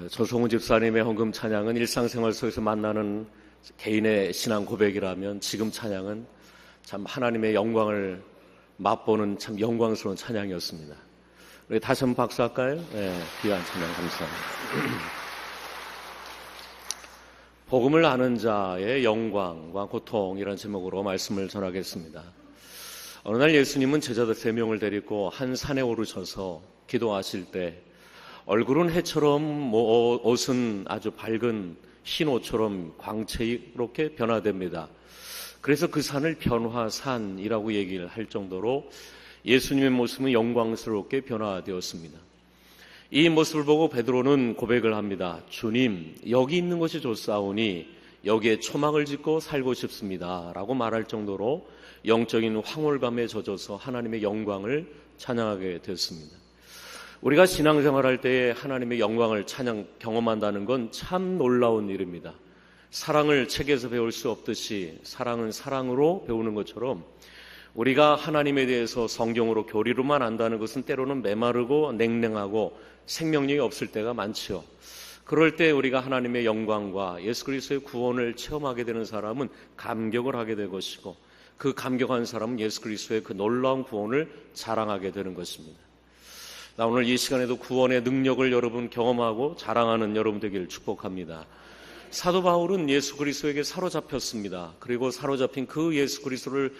조성우 집사님의 헌금 찬양은 일상생활 속에서 만나는 개인의 신앙 고백이라면 지금 찬양은 참 하나님의 영광을 맛보는 참 영광스러운 찬양이었습니다. 우리 다시 한번 박수할까요? 네, 귀한 찬양 감사합니다. 복음을 아는 자의 영광과 고통이라는 제목으로 말씀을 전하겠습니다. 어느 날 예수님은 제자들 3명을 데리고 한 산에 오르셔서 기도하실 때 얼굴은 해처럼 옷은 아주 밝은 흰 옷처럼 광채롭게 변화됩니다. 그래서 그 산을 변화산이라고 얘기를 할 정도로 예수님의 모습은 영광스럽게 변화되었습니다. 이 모습을 보고 베드로는 고백을 합니다. 주님, 여기 있는 것이 좋사오니 여기에 초막을 짓고 살고 싶습니다 라고 말할 정도로 영적인 황홀감에 젖어서 하나님의 영광을 찬양하게 됐습니다. 우리가 신앙생활할 때에 하나님의 영광을 경험한다는 건 참 놀라운 일입니다. 사랑을 책에서 배울 수 없듯이 사랑은 사랑으로 배우는 것처럼 우리가 하나님에 대해서 성경으로 교리로만 안다는 것은 때로는 메마르고 냉랭하고 생명력이 없을 때가 많지요. 그럴 때 우리가 하나님의 영광과 예수 그리스도의 구원을 체험하게 되는 사람은 감격을 하게 될 것이고, 그 감격한 사람은 예수 그리스도의 그 놀라운 구원을 자랑하게 되는 것입니다. 나 오늘 이 시간에도 구원의 능력을 여러분 경험하고 자랑하는 여러분 되기를 축복합니다. 사도 바울은 예수 그리스도에게 사로잡혔습니다. 그리고 사로잡힌 그 예수 그리스도를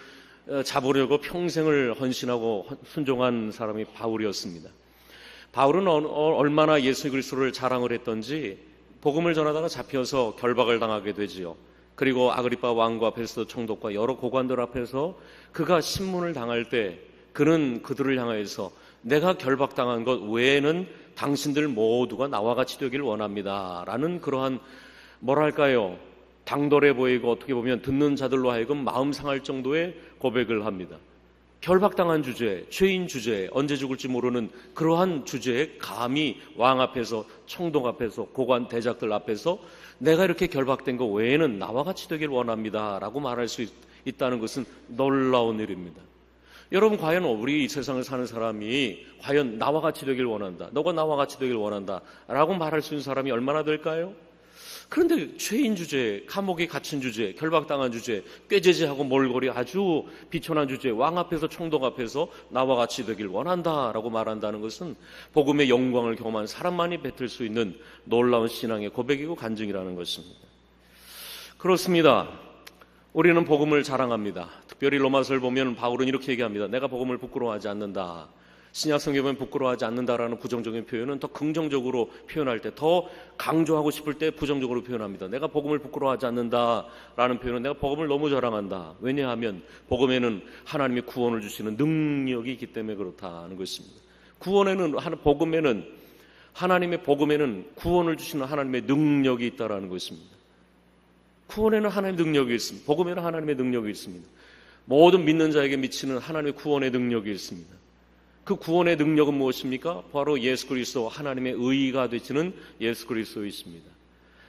잡으려고 평생을 헌신하고 순종한 사람이 바울이었습니다. 바울은 얼마나 예수 그리스도를 자랑을 했던지 복음을 전하다가 잡혀서 결박을 당하게 되지요. 그리고 아그리파 왕과 베스도 총독과 여러 고관들 앞에서 그가 신문을 당할 때 그는 그들을 향하여서 내가 결박당한 것 외에는 당신들 모두가 나와 같이 되기를 원합니다 라는 그러한 뭐랄까요, 당돌해 보이고 어떻게 보면 듣는 자들로 하여금 마음 상할 정도의 고백을 합니다. 결박당한 주제, 죄인 주제, 언제 죽을지 모르는 그러한 주제에 감히 왕 앞에서, 총독 앞에서, 고관 대작들 앞에서 내가 이렇게 결박된 것 외에는 나와 같이 되길 원합니다 라고 말할 수 있다는 것은 놀라운 일입니다. 여러분, 과연 우리 이 세상을 사는 사람이 과연 나와 같이 되길 원한다, 너가 나와 같이 되길 원한다 라고 말할 수 있는 사람이 얼마나 될까요? 그런데 죄인 주제, 감옥에 갇힌 주제, 결박당한 주제, 꾀죄죄하고 몰골이 아주 비천한 주제, 왕 앞에서, 총독 앞에서 나와 같이 되길 원한다라고 말한다는 것은 복음의 영광을 경험한 사람만이 뱉을 수 있는 놀라운 신앙의 고백이고 간증이라는 것입니다. 그렇습니다. 우리는 복음을 자랑합니다. 특별히 로마서를 보면 바울은 이렇게 얘기합니다. 내가 복음을 부끄러워하지 않는다. 신약성경에 보면 부끄러워하지 않는다라는 부정적인 표현은 더 긍정적으로 표현할 때, 더 강조하고 싶을 때 부정적으로 표현합니다. 내가 복음을 부끄러워하지 않는다라는 표현은 내가 복음을 너무 자랑한다. 왜냐하면 복음에는 하나님이 구원을 주시는 능력이 있기 때문에 그렇다는 것입니다. 하나님의 복음에는 구원을 주시는 하나님의 능력이 있다라는 것입니다. 구원에는 하나님의 능력이 있습니다. 복음에는 하나님의 능력이 있습니다. 모든 믿는 자에게 미치는 하나님의 구원의 능력이 있습니다. 그 구원의 능력은 무엇입니까? 바로 예수 그리스도, 하나님의 의의가 되시는 예수 그리스도이십니다.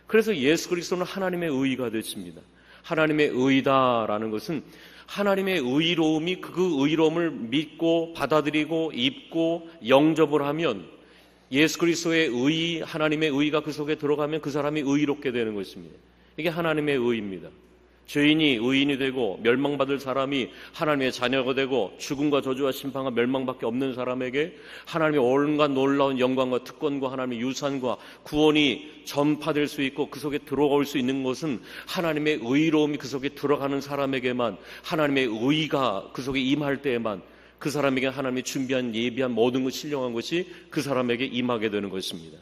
그래서 예수 그리스도는 하나님의 의의가 되십니다. 하나님의 의의다라는 것은 하나님의 의로움이, 그 의로움을 믿고 받아들이고 입고 영접을 하면, 예수 그리스도의 의의, 하나님의 의의가 그 속에 들어가면 그 사람이 의롭게 되는 것입니다. 이게 하나님의 의의입니다. 죄인이 의인이 되고 멸망받을 사람이 하나님의 자녀가 되고 죽음과 저주와 심판과 멸망밖에 없는 사람에게 하나님의 온갖 놀라운 영광과 특권과 하나님의 유산과 구원이 전파될 수 있고 그 속에 들어올 수 있는 것은 하나님의 의로움이 그 속에 들어가는 사람에게만, 하나님의 의의가 그 속에 임할 때에만 그 사람에게 하나님이 준비한, 예비한 모든 것, 신령한 것이 그 사람에게 임하게 되는 것입니다.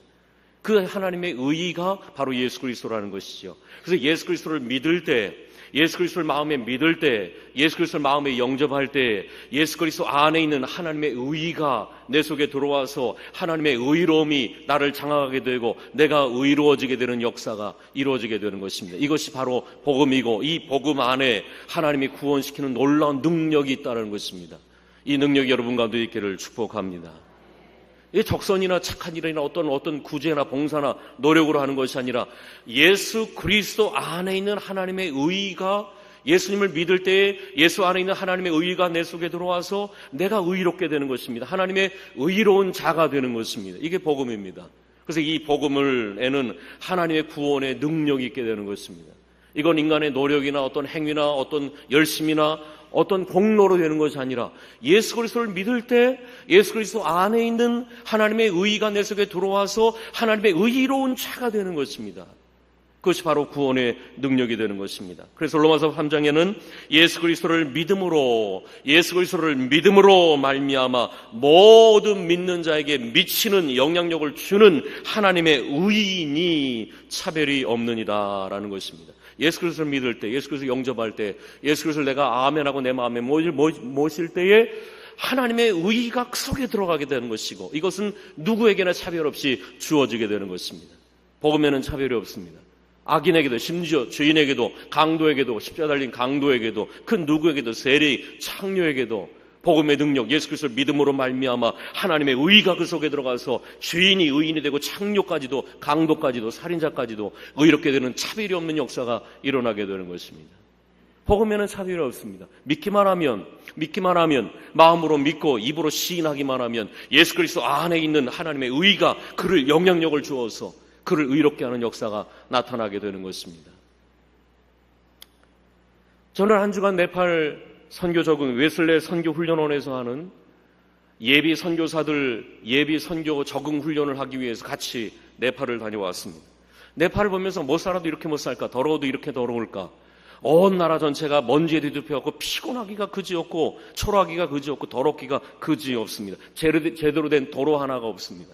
그 하나님의 의의가 바로 예수 그리스도라는 것이죠. 그래서 예수 그리스도를 믿을 때, 예수 그리스도를 마음에 믿을 때, 예수 그리스도를 마음에 영접할 때 예수 그리스도 안에 있는 하나님의 의의가 내 속에 들어와서 하나님의 의로움이 나를 장악하게 되고 내가 의로워지게 되는 역사가 이루어지게 되는 것입니다. 이것이 바로 복음이고, 이 복음 안에 하나님이 구원시키는 놀라운 능력이 있다는 것입니다. 이 능력이 여러분 가운데 있기를 축복합니다. 이 적선이나 착한 일이나 어떤 구제나 봉사나 노력으로 하는 것이 아니라 예수 그리스도 안에 있는 하나님의 의의가, 예수님을 믿을 때에 예수 안에 있는 하나님의 의의가 내 속에 들어와서 내가 의롭게 되는 것입니다. 하나님의 의로운 자가 되는 것입니다. 이게 복음입니다. 그래서 이 복음에는 하나님의 구원의 능력이 있게 되는 것입니다. 이건 인간의 노력이나 어떤 행위나 어떤 열심이나 어떤 공로로 되는 것이 아니라 예수 그리스도를 믿을 때 예수 그리스도 안에 있는 하나님의 의의가 내 속에 들어와서 하나님의 의로운 자가 되는 것입니다. 그것이 바로 구원의 능력이 되는 것입니다. 그래서 로마서 3장에는 예수 그리스도를 믿음으로 말미암아 모든 믿는 자에게 미치는 영향력을 주는 하나님의 의인이 차별이 없느니라라는 것입니다. 예수 그리스도를 믿을 때, 예수 그리스도를 영접할 때, 예수 그리스도를 내가 아멘하고 내 마음에 모실 때에 하나님의 의의가 그 속에 들어가게 되는 것이고, 이것은 누구에게나 차별 없이 주어지게 되는 것입니다. 복음에는 차별이 없습니다. 악인에게도, 심지어 죄인에게도, 강도에게도, 십자가 달린 강도에게도, 그 누구에게도, 세리, 창녀에게도 복음의 능력, 예수 그리스도를 믿음으로 말미암아 하나님의 의의가 그 속에 들어가서 죄인이 의인이 되고 창녀까지도, 강도까지도, 살인자까지도 의롭게 되는 차별이 없는 역사가 일어나게 되는 것입니다. 복음에는 차별이 없습니다. 믿기만 하면 마음으로 믿고 입으로 시인하기만 하면 예수 그리스도 안에 있는 하나님의 의의가 그를 영향력을 주어서 그를 의롭게 하는 역사가 나타나게 되는 것입니다. 저는 한 주간 네팔 선교 적응 웨슬레 선교 훈련원에서 하는 예비 선교사들 예비 선교 적응 훈련을 하기 위해서 같이 네팔을 다녀왔습니다. 네팔을 보면서 못 살아도 이렇게 못 살까? 더러워도 이렇게 더러울까? 온 나라 전체가 먼지에 뒤덮여갖고 피곤하기가 그지없고 초라하기가 그지없고 더럽기가 그지없습니다. 제대로 된 도로 하나가 없습니다.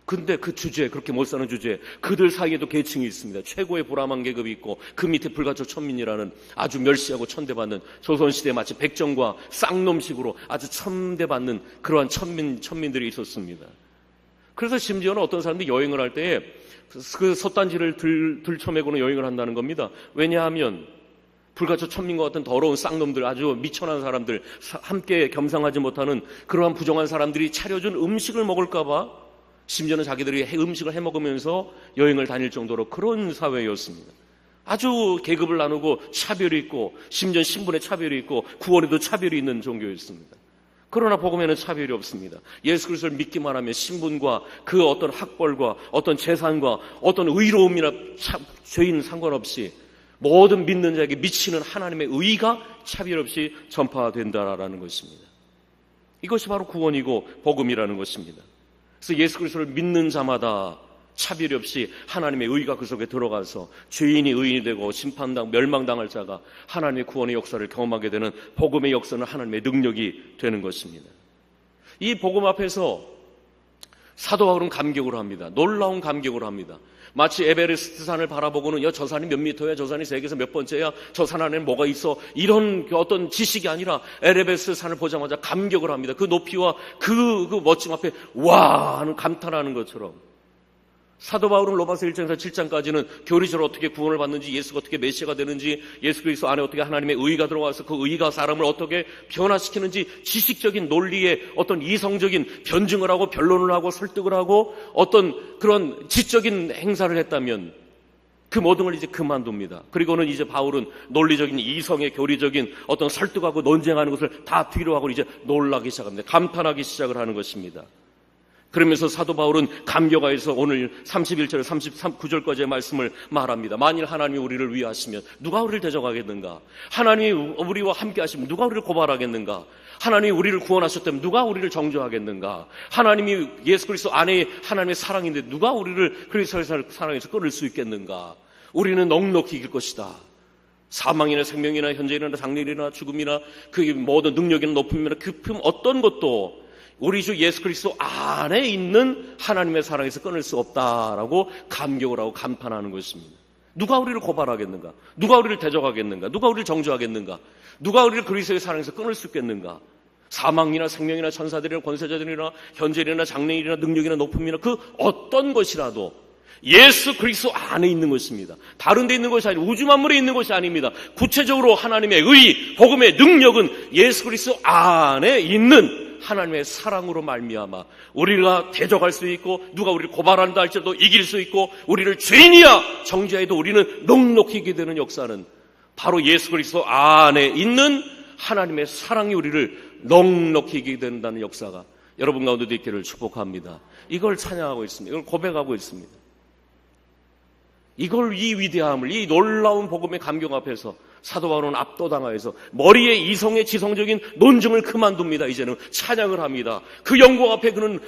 근데 그 주제에, 그렇게 못 사는 주제에 그들 사이에도 계층이 있습니다. 최고의 불암한 계급이 있고 그 밑에 불가초 천민이라는 아주 멸시하고 천대받는, 조선시대에 마치 백정과 쌍놈식으로 아주 천대받는 그러한 천민들이 있었습니다. 그래서 심지어는 어떤 사람들이 여행을 할 때에 그 솥단지를 들쳐매고는 여행을 한다는 겁니다. 왜냐하면 불가초 천민과 같은 더러운 쌍놈들, 아주 미천한 사람들, 함께 겸상하지 못하는 그러한 부정한 사람들이 차려준 음식을 먹을까봐 심지어는 자기들이 음식을 해먹으면서 여행을 다닐 정도로 그런 사회였습니다. 아주 계급을 나누고 차별이 있고 심지어 신분에 차별이 있고 구원에도 차별이 있는 종교였습니다. 그러나 복음에는 차별이 없습니다. 예수 그리스도를 믿기만 하면 신분과 그 어떤 학벌과 어떤 재산과 어떤 의로움이나 죄인 상관없이 모든 믿는 자에게 미치는 하나님의 의의가 차별 없이 전파된다라는 것입니다. 이것이 바로 구원이고 복음이라는 것입니다. 그래서 예수 그리스도를 믿는 자마다 차별이 없이 하나님의 의의가 그 속에 들어가서 죄인이 의인이 되고 멸망당할 자가 하나님의 구원의 역사를 경험하게 되는 복음의 역사는 하나님의 능력이 되는 것입니다. 이 복음 앞에서 사도 바울은 감격을 합니다. 놀라운 감격을 합니다. 마치 에베레스트 산을 바라보고는 저 산이 몇 미터야, 저 산이 세계에서 몇 번째야, 저 산 안에는 뭐가 있어, 이런 어떤 지식이 아니라 에베레스트 산을 보자마자 감격을 합니다. 그 높이와 그 멋짐 앞에 와 하는 감탄하는 것처럼 사도 바울은 로마서 1장에서 7장까지는 교리적으로 어떻게 구원을 받는지, 예수가 어떻게 메시아가 되는지, 예수 그리스도 안에 어떻게 하나님의 의의가 들어와서 그 의의가 사람을 어떻게 변화시키는지 지식적인 논리의 어떤 이성적인 변증을 하고 변론을 하고 설득을 하고 어떤 그런 지적인 행사를 했다면 그 모든 걸 이제 그만둡니다. 그리고는 이제 바울은 논리적인 이성의 교리적인 어떤 설득하고 논쟁하는 것을 다 뒤로 하고 이제 놀라기 시작합니다. 감탄하기 시작을 하는 것입니다. 그러면서 사도 바울은 감격하여서 오늘 31절 39절까지의 말씀을 말합니다. 만일 하나님이 우리를 위하시면 누가 우리를 대적하겠는가? 하나님이 우리와 함께 하시면 누가 우리를 고발하겠는가? 하나님이 우리를 구원하셨다면 누가 우리를 정죄하겠는가? 하나님이 예수 그리스도 안에 하나님의 사랑인데 누가 우리를 그리스도의 사랑에서 끊을 수 있겠는가? 우리는 넉넉히 이길 것이다. 사망이나 생명이나 현재이나 장래이나 죽음이나 그 모든 능력이나 높음이나 급품 어떤 것도 우리 주 예수 그리스도 안에 있는 하나님의 사랑에서 끊을 수 없다라고 감격을 하고 감탄하는 것입니다. 누가 우리를 고발하겠는가? 누가 우리를 대적하겠는가? 누가 우리를 정죄하겠는가? 누가 우리를 그리스도의 사랑에서 끊을 수 있겠는가? 사망이나 생명이나 천사들이나 권세자들이나 현재이나 장래이나 능력이나 높음이나 그 어떤 것이라도 예수 그리스도 안에 있는 것입니다. 다른 데 있는 것이 아니고 우주 만물에 있는 것이 아닙니다. 구체적으로 하나님의 의, 복음의 능력은 예수 그리스도 안에 있는 하나님의 사랑으로 말미암아 우리가 대적할 수 있고 누가 우리를 고발한다 할지라도 이길 수 있고 우리를 죄인이야 정죄해도 우리는 넉넉히 이기게 되는 역사는 바로 예수 그리스도 안에 있는 하나님의 사랑이 우리를 넉넉히 이기게 된다는 역사가 여러분 가운데도 있기를 축복합니다. 이걸 찬양하고 있습니다. 이걸 고백하고 있습니다. 이걸, 이 위대함을, 이 놀라운 복음의 감격 앞에서 사도 바울은 압도당하여서 머리에 이성의 지성적인 논증을 그만둡니다. 이제는 찬양을 합니다. 그 영광 앞에 그는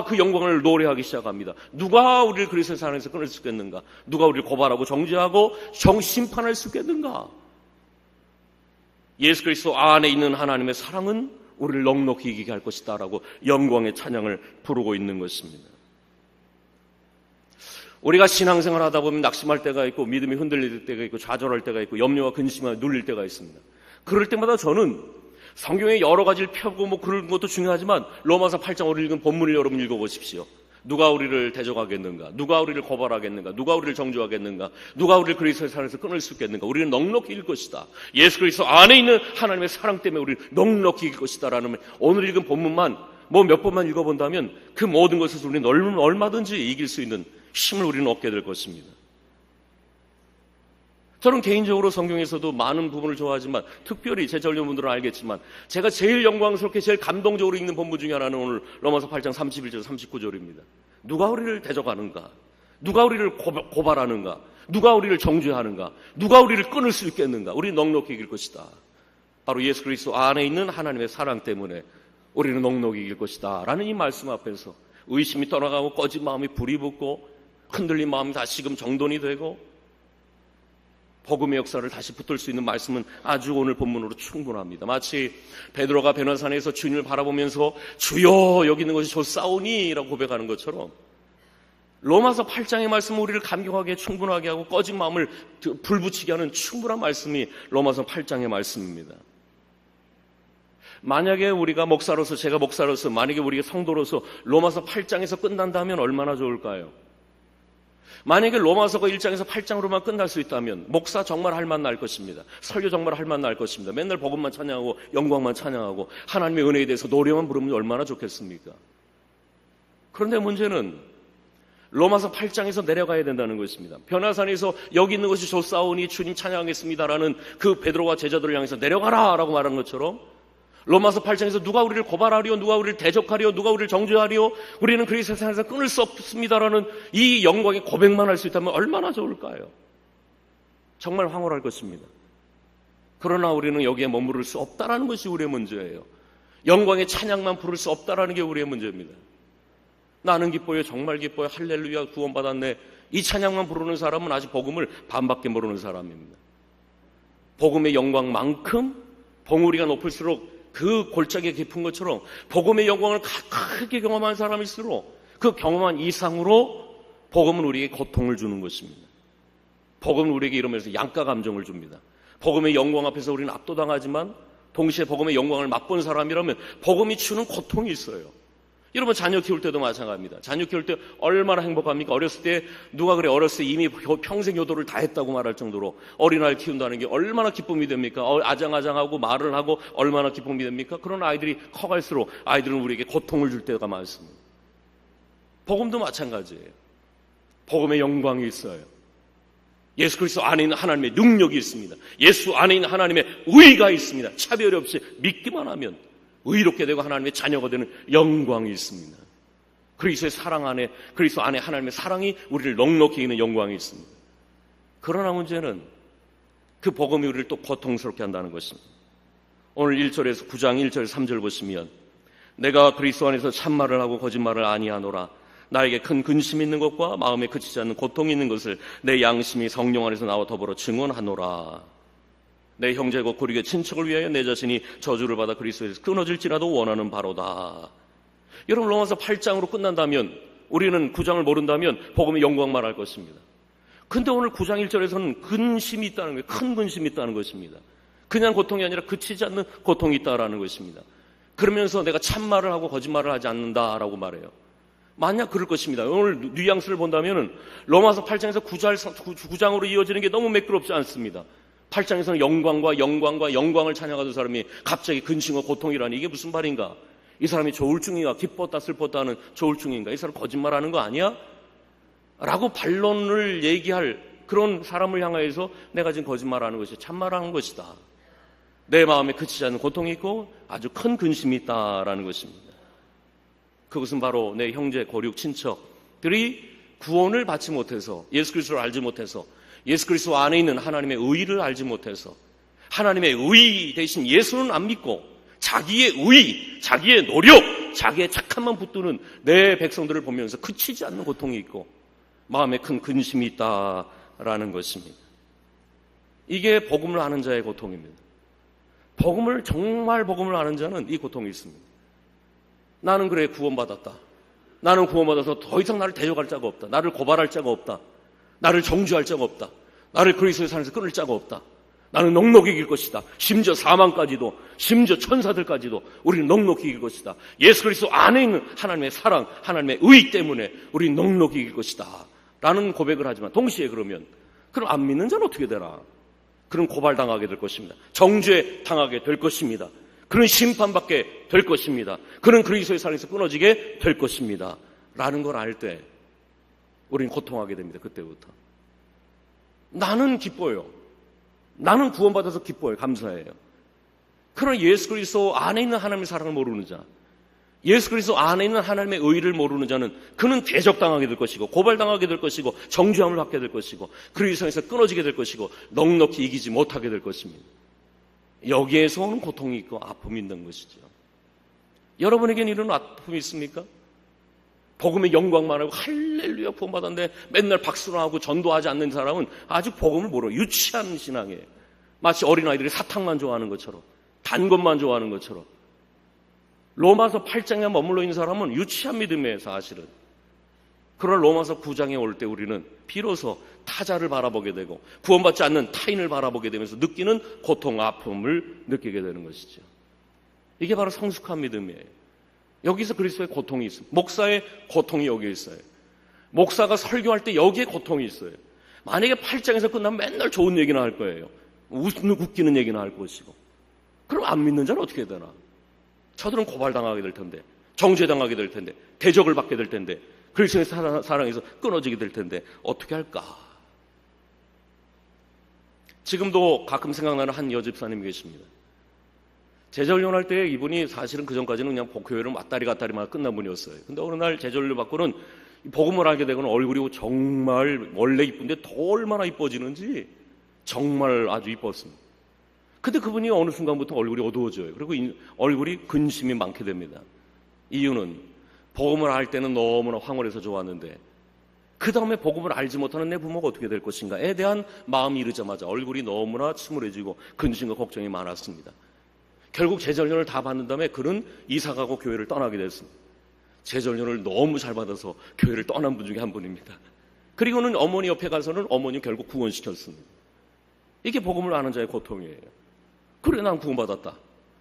그 영광을 노래하기 시작합니다. 누가 우리를 그리스도의 사랑에서 끊을 수 있겠는가? 누가 우리를 고발하고 정죄하고 정심판할 수 있겠는가? 예수 그리스도 안에 있는 하나님의 사랑은 우리를 넉넉히 이기게 할 것이다 라고 영광의 찬양을 부르고 있는 것입니다. 우리가 신앙생활 하다 보면 낙심할 때가 있고 믿음이 흔들릴 때가 있고 좌절할 때가 있고 염려와 근심에 눌릴 때가 있습니다. 그럴 때마다 저는 성경의 여러 가지를 펴고 그런 것도 중요하지만 로마서 8장 오늘 읽은 본문을 여러분 읽어보십시오. 누가 우리를 대적하겠는가? 누가 우리를 고발하겠는가? 누가 우리를 정죄하겠는가? 누가 우리를 그리스도의 사랑에서 끊을 수 있겠는가? 우리는 넉넉히 이길 것이다. 예수 그리스도 안에 있는 하나님의 사랑 때문에 우리는 넉넉히 이길 것이다 라는 오늘 읽은 본문만 몇 번만 읽어본다면 그 모든 것에서 우리는 얼마든지 이길 수 있는 힘을 우리는 얻게 될 것입니다. 저는 개인적으로 성경에서도 많은 부분을 좋아하지만 특별히 제 전료분들은 알겠지만 제가 제일 영광스럽게 제일 감동적으로 읽는 본문 중에 하나는 오늘 로마서 8장 31절 39절입니다. 누가 우리를 대적하는가? 누가 우리를 고발하는가? 누가 우리를 정죄하는가? 누가 우리를 끊을 수 있겠는가? 우리는 넉넉히 이길 것이다. 바로 예수 그리스도 안에 있는 하나님의 사랑 때문에 우리는 넉넉히 이길 것이다 라는 이 말씀 앞에서 의심이 떠나가고 꺼진 마음이 불이 붙고 흔들린 마음이 다시금 정돈이 되고 복음의 역사를 다시 붙들 수 있는 말씀은 아주 오늘 본문으로 충분합니다. 마치 베드로가 베나산에서 주님을 바라보면서 주여 여기 있는 것이 좋사오니 라고 고백하는 것처럼 로마서 8장의 말씀은 우리를 감격하게 충분하게 하고 꺼진 마음을 불붙이게 하는 충분한 말씀이 로마서 8장의 말씀입니다. 만약에 우리가 목사로서 제가 목사로서 만약에 우리가 성도로서 로마서 8장에서 끝난다면 얼마나 좋을까요? 만약에 로마서가 1장에서 8장으로만 끝날 수 있다면 목사 정말 할 맛 날 것입니다. 설교 정말 할 맛 날 것입니다. 맨날 복음만 찬양하고 영광만 찬양하고 하나님의 은혜에 대해서 노래만 부르면 얼마나 좋겠습니까? 그런데 문제는 로마서 8장에서 내려가야 된다는 것입니다. 변화산에서 여기 있는 것이 좋사오니 주님 찬양하겠습니다라는 그 베드로와 제자들을 향해서 내려가라 라고 말한 것처럼 로마서 8장에서 누가 우리를 고발하리요, 누가 우리를 대적하리요, 누가 우리를 정죄하리요, 우리는 그리스도의 사랑에서 끊을 수 없습니다라는 이 영광의 고백만 할 수 있다면 얼마나 좋을까요? 정말 황홀할 것입니다. 그러나 우리는 여기에 머무를 수 없다라는 것이 우리의 문제예요. 영광의 찬양만 부를 수 없다라는 게 우리의 문제입니다. 나는 기뻐요, 정말 기뻐요, 할렐루야, 구원받았네. 이 찬양만 부르는 사람은 아직 복음을 반밖에 모르는 사람입니다. 복음의 영광만큼 봉우리가 높을수록 그 골짜기가 깊은 것처럼 복음의 영광을 크게 경험한 사람일수록 그 경험한 이상으로 복음은 우리에게 고통을 주는 것입니다. 복음은 우리에게 이러면서 양가 감정을 줍니다. 복음의 영광 앞에서 우리는 압도당하지만 동시에 복음의 영광을 맛본 사람이라면 복음이 주는 고통이 있어요. 여러분 자녀 키울 때도 마찬가지입니다. 자녀 키울 때 얼마나 행복합니까? 어렸을 때 누가 그래 어렸을 때 이미 평생 효도를 다 했다고 말할 정도로 어린아이를 키운다는 게 얼마나 기쁨이 됩니까? 아장아장하고 말을 하고 얼마나 기쁨이 됩니까? 그런 아이들이 커갈수록 아이들은 우리에게 고통을 줄 때가 많습니다. 복음도 마찬가지예요. 복음의 영광이 있어요. 예수 그리스도 안에 있는 하나님의 능력이 있습니다. 예수 안에 있는 하나님의 의가 있습니다. 차별 없이 믿기만 하면 의롭게 되고 하나님의 자녀가 되는 영광이 있습니다. 그리스도의 사랑 안에, 그리스도 안에 하나님의 사랑이 우리를 넉넉히 이기는 영광이 있습니다. 그러나 문제는 그 복음이 우리를 또 고통스럽게 한다는 것입니다. 오늘 1절에서 9장 1절 3절 보시면 내가 그리스도 안에서 참말을 하고 거짓말을 아니하노라. 나에게 큰 근심이 있는 것과 마음에 그치지 않는 고통이 있는 것을 내 양심이 성령 안에서 나와 더불어 증언하노라. 내 형제고 고리게 친척을 위하여 내 자신이 저주를 받아 그리스도에서 끊어질지라도 원하는 바로다. 여러분 로마서 8장으로 끝난다면 우리는 9장을 모른다면 복음의 영광만 할 것입니다. 근데 오늘 9장 1절에서는 근심이 있다는 거예요. 큰 근심이 있다는 것입니다. 그냥 고통이 아니라 그치지 않는 고통이 있다라는 것입니다. 그러면서 내가 참말을 하고 거짓말을 하지 않는다라고 말해요. 만약 그럴 것입니다. 오늘 뉘앙스를 본다면 로마서 8장에서 9장으로 이어지는 게 너무 매끄럽지 않습니다. 8장에서는 영광을 찬양하던 사람이 갑자기 근심과 고통이라니 이게 무슨 말인가? 이 사람이 조울증인가? 기뻤다 슬펐다 하는 조울증인가? 이 사람 거짓말하는 거 아니야? 라고 반론을 얘기할 그런 사람을 향하여서 내가 지금 거짓말하는 것이 참말하는 것이다. 내 마음에 그치지 않는 고통이 있고 아주 큰 근심이 있다라는 것입니다. 그것은 바로 내 형제, 고륙, 친척들이 구원을 받지 못해서, 예수 그리스도를 알지 못해서, 예수 그리스도 안에 있는 하나님의 의를 알지 못해서, 하나님의 의 대신 예수는 안 믿고 자기의 의, 자기의 노력, 자기의 착함만 붙드는 내 백성들을 보면서 그치지 않는 고통이 있고 마음에 큰 근심이 있다라는 것입니다. 이게 복음을 아는 자의 고통입니다. 정말 복음을 아는 자는 이 고통이 있습니다. 나는 그래 구원받았다. 나는 구원받아서 더 이상 나를 대적할 자가 없다. 나를 고발할 자가 없다. 나를 정죄할 자가 없다. 나를 그리스도의 산에서 끊을 자가 없다. 나는 넉넉히 이길 것이다. 심지어 사망까지도, 심지어 천사들까지도 우리는 넉넉히 이길 것이다. 예수 그리스도 안에 있는 하나님의 사랑, 하나님의 의 때문에 우리는 넉넉히 이길 것이다 라는 고백을 하지만 동시에 그러면 그럼 안 믿는 자는 어떻게 되나? 그런 고발당하게 될 것입니다. 정죄 당하게 될 것입니다. 그런 심판받게 될 것입니다. 그런 그리스도의 사랑에서 끊어지게 될 것입니다 라는 걸 알 때 우리는 고통하게 됩니다. 그때부터. 나는 기뻐요. 나는 구원받아서 기뻐요. 감사해요. 그러나 예수 그리스도 안에 있는 하나님의 사랑을 모르는 자, 예수 그리스도 안에 있는 하나님의 의를 모르는 자는 그는 대적당하게 될 것이고 고발당하게 될 것이고 정죄함을 받게 될 것이고 그리스도에서 끊어지게 될 것이고 넉넉히 이기지 못하게 될 것입니다. 여기에서 오는 고통이 있고 아픔이 있는 것이죠. 여러분에게는 이런 아픔이 있습니까? 복음의 영광만 하고 할렐루야 구원받았는데 맨날 박수를 하고 전도하지 않는 사람은 아직 복음을 모르고 유치한 신앙이에요. 마치 어린아이들이 사탕만 좋아하는 것처럼, 단 것만 좋아하는 것처럼. 로마서 8장에 머물러 있는 사람은 유치한 믿음이에요, 사실은. 그러나 로마서 9장에 올 때 우리는 비로소 타자를 바라보게 되고 구원받지 않는 타인을 바라보게 되면서 느끼는 고통, 아픔을 느끼게 되는 것이죠. 이게 바로 성숙한 믿음이에요. 여기서 그리스도의 고통이 있습니다. 목사의 고통이 여기에 있어요. 목사가 설교할 때 여기에 고통이 있어요. 만약에 8장에서 끝나면 맨날 좋은 얘기나 할 거예요. 웃기는 얘기나 할 것이고. 그럼 안 믿는 자는 어떻게 되나? 저들은 고발당하게 될 텐데, 정죄당하게 될 텐데, 대적을 받게 될 텐데, 그리스도의 사랑에서 끊어지게 될 텐데 어떻게 할까? 지금도 가끔 생각나는 한 여집사님이 계십니다. 제자훈련 할 때 이분이 사실은 그전까지는 그냥 교회를 왔다리 갔다리만 끝난 분이었어요. 근데 어느 날 제자훈련 받고는 복음을 알게 되고는 얼굴이 정말 원래 이쁜데 더 얼마나 이뻐지는지 정말 아주 이뻤습니다. 근데 그분이 어느 순간부터 얼굴이 어두워져요. 그리고 얼굴이 근심이 많게 됩니다. 이유는 복음을 알 때는 너무나 황홀해서 좋았는데 그 다음에 복음을 알지 못하는 내 부모가 어떻게 될 것인가에 대한 마음이 이르자마자 얼굴이 너무나 침울해지고 근심과 걱정이 많았습니다. 결국 제자훈련을 다 받는 다음에 그는 이사가고 교회를 떠나게 됐습니다. 제자훈련을 너무 잘 받아서 교회를 떠난 분 중에 한 분입니다. 그리고는 어머니 옆에 가서는 어머니 결국 구원시켰습니다. 이게 복음을 아는 자의 고통이에요. 그래, 난 구원받았다.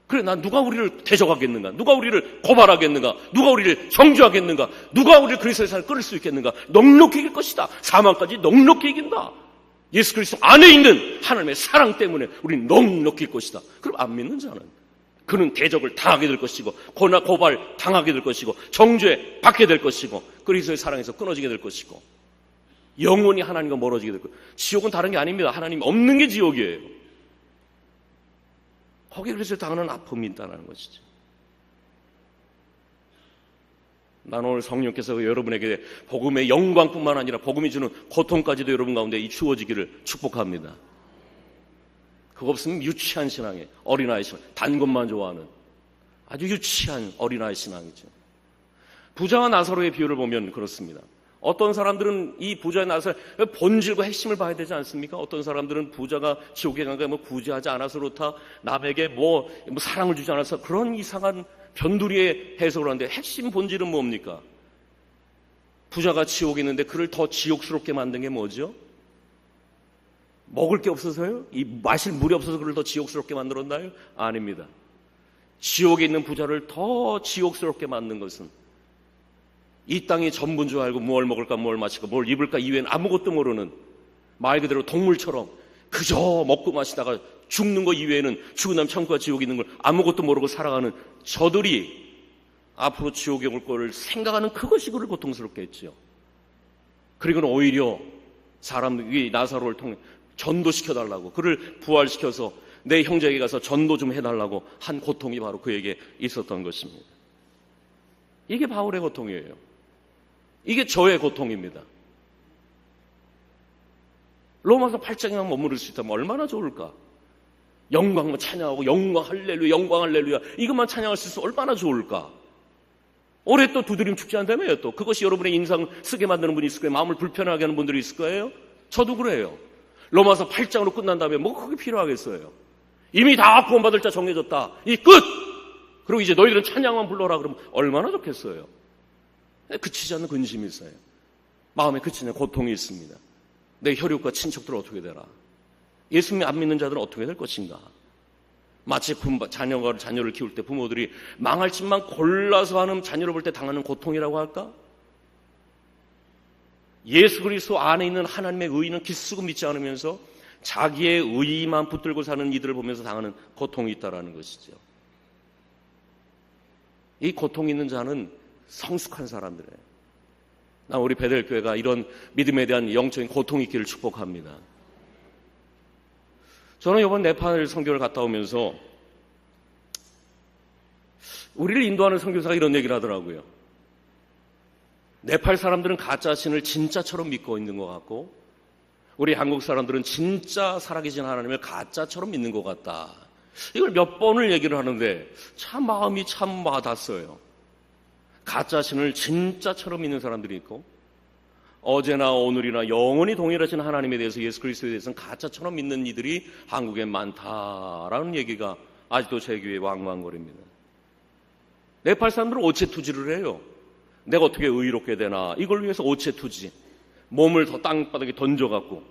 그래, 난 누가 우리를 대적하겠는가? 누가 우리를 고발하겠는가? 누가 우리를 정죄하겠는가? 누가 우리를 그리스도의 사랑을 끊을 수 있겠는가? 넉넉히 이길 것이다. 사망까지 넉넉히 이긴다. 예수 그리스도 안에 있는 하나님의 사랑 때문에 우리는 넉넉히 이길 것이다. 그럼 안 믿는 자는 그는 대적을 당하게 될 것이고 고발 당하게 될 것이고 정죄 받게 될 것이고 그리스도의 사랑에서 끊어지게 될 것이고 영원히 하나님과 멀어지게 될 것이고 지옥은 다른 게 아닙니다. 하나님 없는 게 지옥이에요. 거기에 그래서 당하는 아픔이 있다는 것이죠. 난 오늘 성령께서 여러분에게 복음의 영광뿐만 아니라 복음이 주는 고통까지도 여러분 가운데 주어지기를 축복합니다. 그거 없으면 유치한 신앙이에요. 어린아이 신앙. 단 것만 좋아하는 아주 유치한 어린아이 신앙이죠. 부자와 나사로의 비유를 보면 그렇습니다. 어떤 사람들은 이 부자의 나사로의 본질과 핵심을 봐야 되지 않습니까? 어떤 사람들은 부자가 지옥에 간 게 구제하지 않아서 그렇다, 남에게 뭐 사랑을 주지 않아서 그런 이상한 변두리의 해석을 하는데 핵심 본질은 뭡니까? 부자가 지옥에 있는데 그를 더 지옥스럽게 만든 게 뭐죠? 먹을 게 없어서요? 이 마실 물이 없어서 그를 더 지옥스럽게 만들었나요? 아닙니다. 지옥에 있는 부자를 더 지옥스럽게 만든 것은 이 땅이 전부인 줄 알고 뭘 먹을까 뭘 마실까 뭘 입을까 이외에는 아무것도 모르는 말 그대로 동물처럼 그저 먹고 마시다가 죽는 거 이외에는 죽은 다음 천국과 지옥에 있는 걸 아무것도 모르고 살아가는 저들이 앞으로 지옥에 올 거를 생각하는 그것이 그를 고통스럽게 했지요. 그리고는 오히려 사람들이 나사로를 통해 전도시켜달라고 그를 부활시켜서 내 형제에게 가서 전도 좀 해달라고 한 고통이 바로 그에게 있었던 것입니다. 이게 바울의 고통이에요. 이게 저의 고통입니다. 로마서 8장에만 머무를 수 있다면 얼마나 좋을까? 영광만 찬양하고 영광 할렐루야, 영광 할렐루야 이것만 찬양할 수 있으면 얼마나 좋을까? 올해 또 두드림 축제 한다며요. 또 그것이 여러분의 인상 쓰게 만드는 분이 있을 거예요. 마음을 불편하게 하는 분들이 있을 거예요. 저도 그래요. 로마서 8장으로 끝난 다음에 뭐가 그게 필요하겠어요? 이미 다 구원받을 자 정해졌다. 이 끝! 그리고 이제 너희들은 찬양만 불러라 그러면 얼마나 좋겠어요. 그치지 않는 근심이 있어요. 마음에 그치는 고통이 있습니다. 내 혈육과 친척들은 어떻게 되라? 예수님 안 믿는 자들은 어떻게 될 것인가? 마치 자녀를 키울 때 부모들이 망할 짓만 골라서 하는 자녀를 볼 때 당하는 고통이라고 할까? 예수 그리스도 안에 있는 하나님의 의의는 기쓰고 믿지 않으면서 자기의 의의만 붙들고 사는 이들을 보면서 당하는 고통이 있다는 것이죠. 이 고통 있는 자는 성숙한 사람들이에요. 우리 베델교회가 이런 믿음에 대한 영적인 고통이 있기를 축복합니다. 저는 이번 네팔 선교를 갔다 오면서 우리를 인도하는 선교사가 이런 얘기를 하더라고요. 네팔 사람들은 가짜 신을 진짜처럼 믿고 있는 것 같고 우리 한국 사람들은 진짜 살아계신 하나님을 가짜처럼 믿는 것 같다. 이걸 몇 번을 얘기를 하는데 참 마음이 참 와닿았어요. 가짜 신을 진짜처럼 믿는 사람들이 있고 어제나 오늘이나 영원히 동일하신 하나님에 대해서 예수 그리스도에 대해서는 가짜처럼 믿는 이들이 한국에 많다라는 얘기가 아직도 제 귀에 왕왕거립니다. 네팔 사람들은 오체투지를 해요. 내가 어떻게 의롭게 되나 이걸 위해서 오체투지 몸을 더 땅바닥에 던져갖고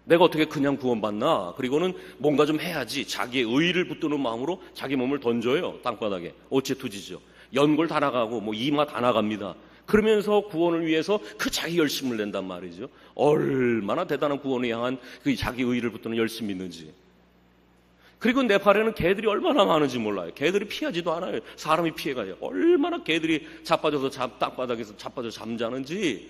내가 어떻게 그냥 구원받나 그리고는 뭔가 좀 해야지 자기의 의의를 붙드는 마음으로 자기 몸을 던져요. 땅바닥에 오체투지죠. 연골 다 나가고 뭐 이마 다 나갑니다. 그러면서 구원을 위해서 그 자기 열심을 낸단 말이죠. 얼마나 대단한 구원을 향한 그 자기 의의를 붙드는 열심이 있는지. 그리고 네팔에는 개들이 얼마나 많은지 몰라요. 개들이 피하지도 않아요. 사람이 피해가요. 얼마나 개들이 자빠져서 땅바닥에서 자빠져 잠자는지.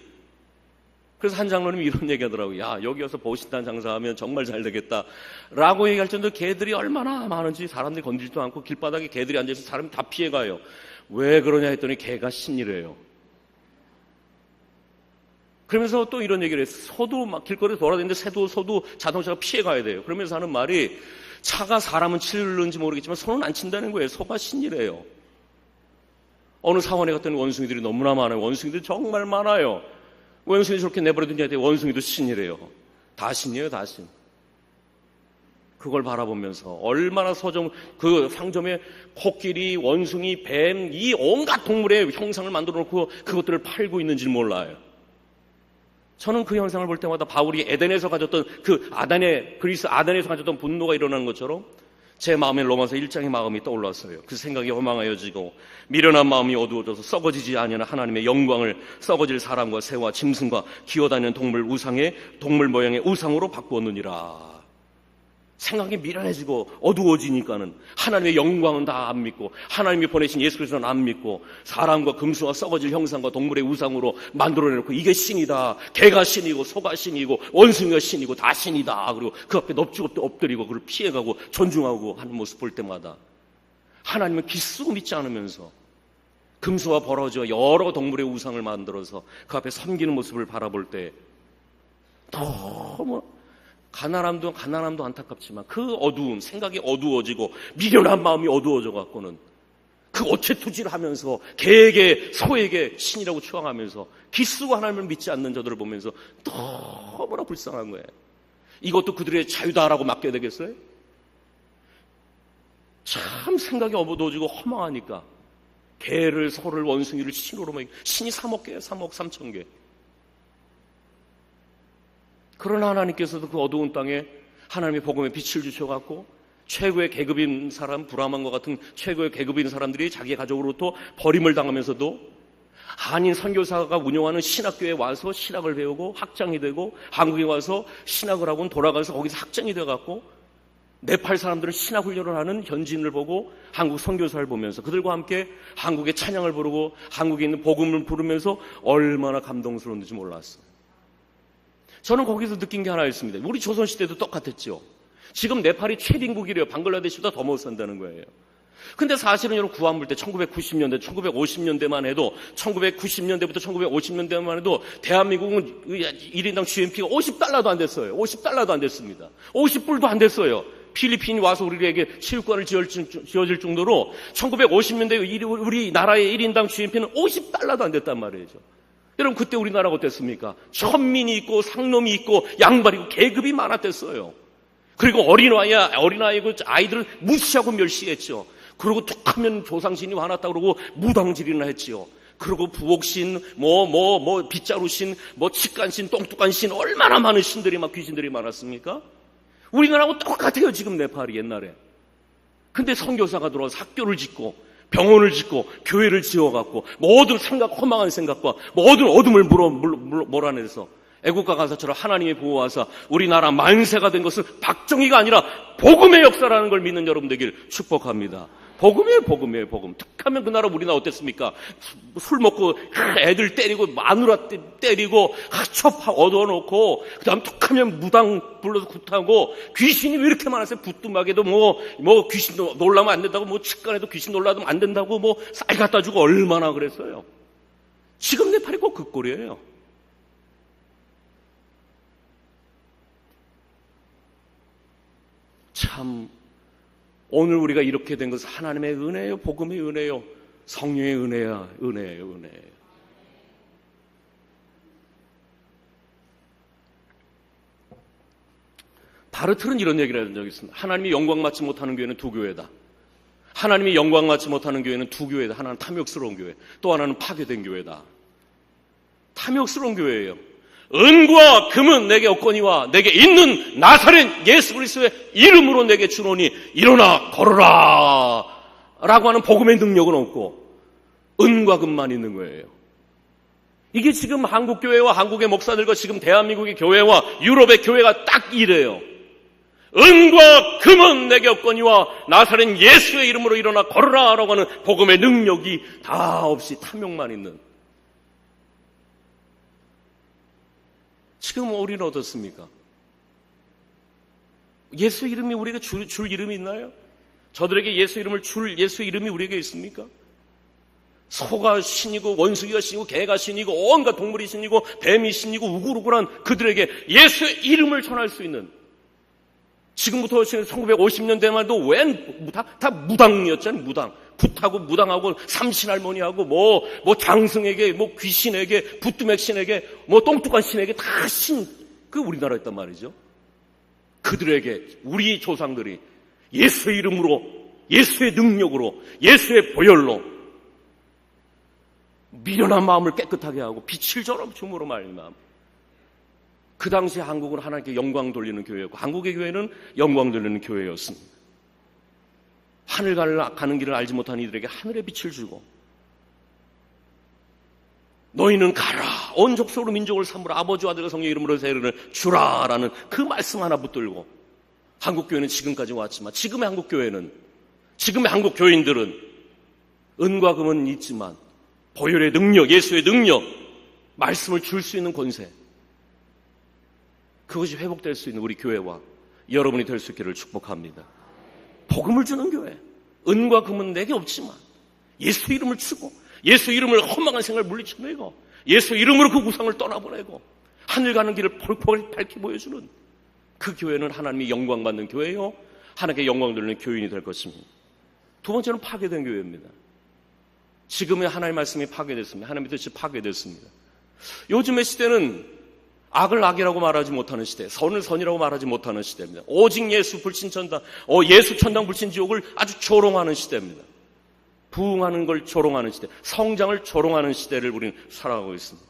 그래서 한 장로님이 이런 얘기하더라고요. 야, 여기 와서 보신단 장사하면 정말 잘 되겠다 라고 얘기할 정도로 개들이 얼마나 많은지 사람들이 건들지도 않고 길바닥에 개들이 앉아있어서 사람이 다 피해가요. 왜 그러냐 했더니 개가 신이래요. 그러면서 또 이런 얘기를 했어요. 소도 막 길거리에 돌아다니는데 소도 자동차가 피해가야 돼요. 그러면서 하는 말이 차가 사람은 치는지 모르겠지만 소는 안 친다는 거예요. 소가 신이래요. 어느 사원에 갔더니 원숭이들이 너무나 많아요. 원숭이들이 정말 많아요. 원숭이 저렇게 내버려두냐 했더니 원숭이도 신이래요. 다 신이에요, 다 신. 그걸 바라보면서 얼마나 그 상점에 코끼리, 원숭이, 뱀, 이 온갖 동물의 형상을 만들어 놓고 그것들을 팔고 있는지 몰라요. 저는 그 현상을 볼 때마다 바울이 에덴에서 가졌던 그리스 아덴에서 가졌던 분노가 일어나는 것처럼 제 마음에 로마서 1장의 마음이 떠올랐어요. 그 생각이 허망하여지고 미련한 마음이 어두워져서 썩어지지 아니하는 하나님의 영광을 썩어질 사람과 새와 짐승과 기어다니는 동물 모양의 우상으로 바꾸었느니라. 생각이 미련해지고 어두워지니까는 하나님의 영광은 다 안 믿고 하나님이 보내신 예수 그리스도는 안 믿고 사람과 금수와 썩어질 형상과 동물의 우상으로 만들어내놓고 이게 신이다. 개가 신이고 소가 신이고 원숭이가 신이고 다 신이다. 그리고 그 앞에 넙죽 엎드리고 그걸 피해가고 존중하고 하는 모습 볼 때마다 하나님은 기쓰고 믿지 않으면서 금수와 버러지와 여러 동물의 우상을 만들어서 그 앞에 섬기는 모습을 바라볼 때 너무 가난함도 안타깝지만 그 어두움, 생각이 어두워지고 미련한 마음이 어두워져 갖고는 그 오체투지를 하면서 개에게 소에게 신이라고 추앙하면서 기쓰고 하나님을 믿지 않는 자들을 보면서 너무나 불쌍한 거예요. 이것도 그들의 자유다라고 맡겨야 되겠어요? 참 생각이 어두워지고 허망하니까 개를, 소를, 원숭이를 신으로 신이 3억 개예요. 3억 3천 개. 그러나 하나님께서도 그 어두운 땅에 하나님의 복음의 빛을 주셔갖고 최고의 계급인 사람, 브라만과 같은 최고의 계급인 사람들이 자기의 가족으로부터 버림을 당하면서도 한인 선교사가 운영하는 신학교에 와서 신학을 배우고 학장이 되고 한국에 와서 신학을 하고 돌아가서 거기서 학장이 돼갖고 네팔 사람들은 신학 훈련을 하는 현지인을 보고 한국 선교사를 보면서 그들과 함께 한국의 찬양을 부르고 한국에 있는 복음을 부르면서 얼마나 감동스러운지 몰랐어요. 저는 거기서 느낀 게 하나 있습니다. 우리 조선시대도 똑같았죠. 지금 네팔이 최빈국이래요. 방글라데시보다 더 못 산다는 거예요. 근데 사실은 여러분 구한물 때 1990년대, 1950년대만 해도 1990년대부터 1950년대만 해도 대한민국은 1인당 GNP가 $50도 안 됐어요. $50도 안 됐습니다. 50불도 안 됐어요. 필리핀이 와서 우리에게 체육관을 지어줄 정도로 1950년대 우리나라의 1인당 GNP는 $50도 안 됐단 말이죠. 여러분 그때 우리나라가 어땠습니까? 천민이 있고 상놈이 있고 양반이 있고 계급이 많았댔어요. 그리고 어린아이고 아이들을 무시하고 멸시했죠. 그리고 툭하면 조상신이 화났다 그러고 무당질이나 했지요. 그리고 부옥신, 빗자루신, 치간신, 똥뚝간신 얼마나 많은 신들이 귀신들이 많았습니까? 우리나라하고 똑같아요 지금 네팔이 옛날에. 근데 선교사가 들어와서 학교를 짓고 병원을 짓고 교회를 지어갖고 모든 허망한 생각과 모든 어둠을 몰아내서 애국가 가사처럼 하나님의 보호하사 우리나라 만세가 된 것은 박정희가 아니라 복음의 역사라는 걸 믿는 여러분 되길 축복합니다. 복음이에요. 툭하면 그 나라 우리나라 어땠습니까? 술 먹고 애들 때리고 마누라 때리고 첩 얻어놓고 그 다음 툭하면 무당 불러서 굿하고 귀신이 왜 이렇게 많았어요? 부뚜막에도 귀신 놀라면 안 된다고 측간에도 귀신 놀라면 안 된다고 쌀 갖다 주고 얼마나 그랬어요. 지금 네팔이 꼭 그 꼴이에요. 참 오늘 우리가 이렇게 된 것은 하나님의 은혜예요, 복음의 은혜예요, 성령의 은혜예요. 바르트는 이런 얘기를 한 적이 있습니다. 하나님이 영광 받지 못하는 교회는 두 교회다. 하나님이 영광 받지 못하는 교회는 두 교회다. 하나는 탐욕스러운 교회, 또 하나는 파괴된 교회다. 탐욕스러운 교회예요. 은과 금은 내게 없거니와 내게 있는 나사렛 예수 그리스도의 이름으로 내게 주노니 일어나 걸어라 라고 하는 복음의 능력은 없고 은과 금만 있는 거예요. 이게 지금 한국교회와 한국의 목사들과 지금 대한민국의 교회와 유럽의 교회가 딱 이래요. 은과 금은 내게 없거니와 나사렛 예수의 이름으로 일어나 걸어라 라고 하는 복음의 능력이 다 없이 탐욕만 있는. 지금 우리는 어떻습니까? 예수 이름이 우리에게 줄 이름이 있나요? 저들에게 예수 이름을 줄 예수 이름이 우리에게 있습니까? 소가 신이고 원숭이가 신이고 개가 신이고 온갖 동물이 신이고 뱀이 신이고 우글우글한 그들에게 예수의 이름을 전할 수 있는, 지금부터 1950년대만 해도 다 무당이었잖아요. 무당. 붓하고 무당하고 삼신할머니하고 장승에게 귀신에게 부뚜맥신에게 똥뚝한 신에게 다 그 우리나라였단 말이죠. 그들에게 우리 조상들이 예수의 이름으로, 예수의 능력으로, 예수의 보혈로 미련한 마음을 깨끗하게 하고 빛을 주므로 말미암아. 그 당시 한국은 하나님께 영광 돌리는 교회였고 한국의 교회는 영광 돌리는 교회였습니다. 하늘 가는 길을 알지 못한 이들에게 하늘의 빛을 주고 너희는 가라 온 족속으로 민족을 삼으라 아버지와 아들과 성령의 이름으로 세례를 주라라는 그 말씀 하나 붙들고 한국교회는 지금까지 왔지만 지금의 한국교회는, 지금의 한국 교인들은 은과 금은 있지만 보혈의 능력, 예수의 능력, 말씀을 줄 수 있는 권세, 그것이 회복될 수 있는 우리 교회와 여러분이 될 수 있기를 축복합니다. 복음을 주는 교회, 은과 금은 내게 없지만 예수 이름을 주고 예수 이름을 허망한 생각을 물리쳐내고 예수 이름으로 그 우상을 떠나보내고 하늘 가는 길을 밝히 보여주는 그 교회는 하나님이 영광 받는 교회요, 하나님께 영광 돌리는 교인이 될 것입니다. 두 번째는 파괴된 교회입니다. 지금의 하나님의 말씀이 파괴됐습니다. 하나님의 뜻이 파괴됐습니다. 요즘의 시대는 악을 악이라고 말하지 못하는 시대, 선을 선이라고 말하지 못하는 시대입니다. 오직 예수 불신천당, 예수 천당 불신지옥을 아주 조롱하는 시대입니다. 부흥하는 걸 조롱하는 시대, 성장을 조롱하는 시대를 우리는 살아가고 있습니다.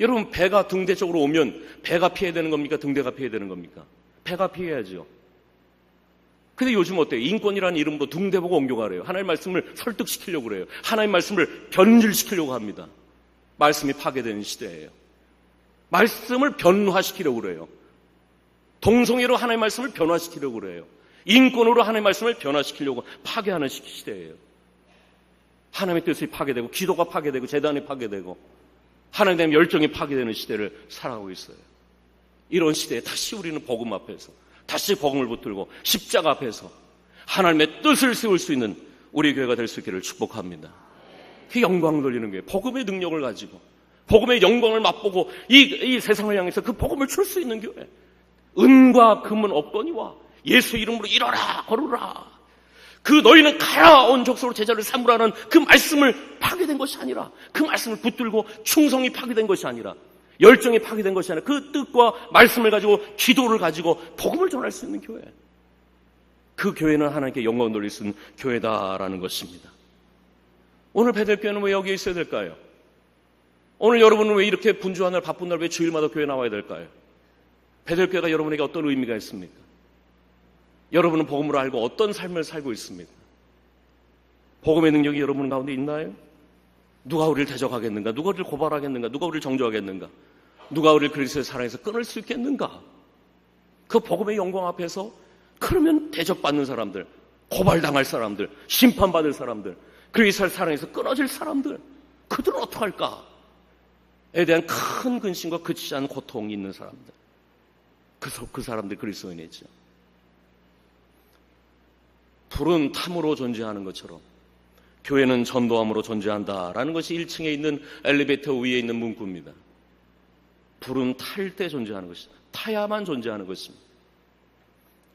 여러분, 배가 등대 쪽으로 오면 배가 피해야 되는 겁니까? 등대가 피해야 되는 겁니까? 배가 피해야죠. 근데 요즘 어때요? 인권이라는 이름으로 등대 보고 옮겨가래요. 하나님의 말씀을 설득시키려고 그래요. 하나님의 말씀을 변질시키려고 합니다. 말씀이 파괴되는 시대예요. 말씀을 변화시키려고 그래요. 동성애로 하나님의 말씀을 변화시키려고 그래요. 인권으로 하나님의 말씀을 변화시키려고 파괴하는 시대예요. 하나님의 뜻이 파괴되고 기도가 파괴되고 제단이 파괴되고 하나님에 대한 열정이 파괴되는 시대를 살아가고 있어요. 이런 시대에 다시 우리는 복음 앞에서, 다시 복음을 붙들고 십자가 앞에서 하나님의 뜻을 세울 수 있는 우리 교회가 될 수 있기를 축복합니다. 그 영광을 돌리는 교회, 복음의 능력을 가지고 복음의 영광을 맛보고 이 세상을 향해서 그 복음을 줄 수 있는 교회. 은과 금은 없거니와 예수 이름으로 일어라 걸으라. 그 너희는 가라 온 족속으로 제자를 삼으라는 그 말씀을 파괴된 것이 아니라, 그 말씀을 붙들고 충성이 파괴된 것이 아니라, 열정이 파괴된 것이 아니라 그 뜻과 말씀을 가지고 기도를 가지고 복음을 전할 수 있는 교회. 그 교회는 하나님께 영광을 돌릴 수 있는 교회다라는 것입니다. 오늘 베델교회는 왜 여기에 있어야 될까요? 오늘 여러분은 왜 이렇게 분주한 날, 바쁜 날 왜 주일마다 교회 나와야 될까요? 베델교회가 여러분에게 어떤 의미가 있습니까? 여러분은 복음을 알고 어떤 삶을 살고 있습니까? 복음의 능력이 여러분 가운데 있나요? 누가 우리를 대적하겠는가? 누가 우리를 고발하겠는가? 누가 우리를 정죄하겠는가? 누가 우리를 그리스도의 사랑에서 끊을 수 있겠는가? 그 복음의 영광 앞에서 그러면 대적받는 사람들, 고발당할 사람들, 심판받을 사람들, 그리스도의 사랑에서 끊어질 사람들, 그들은 어떡할까에 대한 큰 근심과 그치지 않은 고통이 있는 사람들, 그 사람들 그리스도인이죠. 불은 탐으로 존재하는 것처럼 교회는 전도함으로 존재한다라는 것이 1층에 있는 엘리베이터 위에 있는 문구입니다. 불은 탈 때 존재하는 것이다. 타야만 존재하는 것입니다.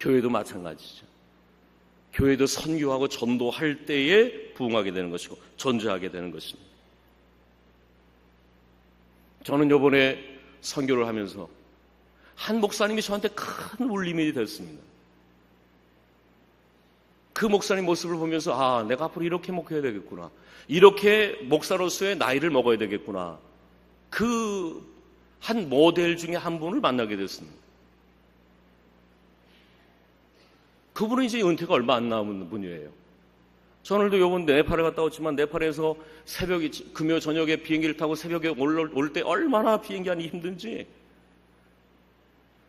교회도 마찬가지죠. 교회도 선교하고 전도할 때에 부응하게 되는 것이고 존재하게 되는 것입니다. 저는 이번에 선교를 하면서 한 목사님이 저한테 큰 울림이 됐습니다. 그 목사님 모습을 보면서 내가 앞으로 이렇게 목회해야 되겠구나. 이렇게 목사로서의 나이를 먹어야 되겠구나. 그 한 모델 중에 한 분을 만나게 됐습니다. 그분은 이제 은퇴가 얼마 안 남은 분이에요. 저는 이번 네팔에 갔다 왔지만 네팔에서 금요 저녁에 비행기를 타고 새벽에 올 때 얼마나 비행기 안이 힘든지.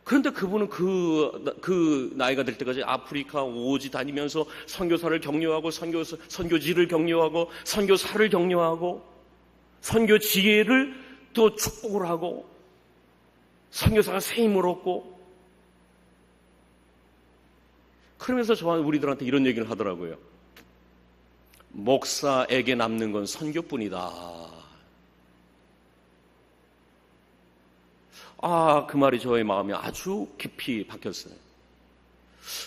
그런데 그분은 그 나이가 될 때까지 아프리카 오지 다니면서 선교사를 격려하고 선교지를 격려하고 선교사를 격려하고 선교 지혜를 또 축복을 하고 선교사가 새 힘을 얻고, 그러면서 우리들한테 이런 얘기를 하더라고요. 목사에게 남는 건 선교뿐이다. 그 말이 저의 마음에 아주 깊이 박혔어요.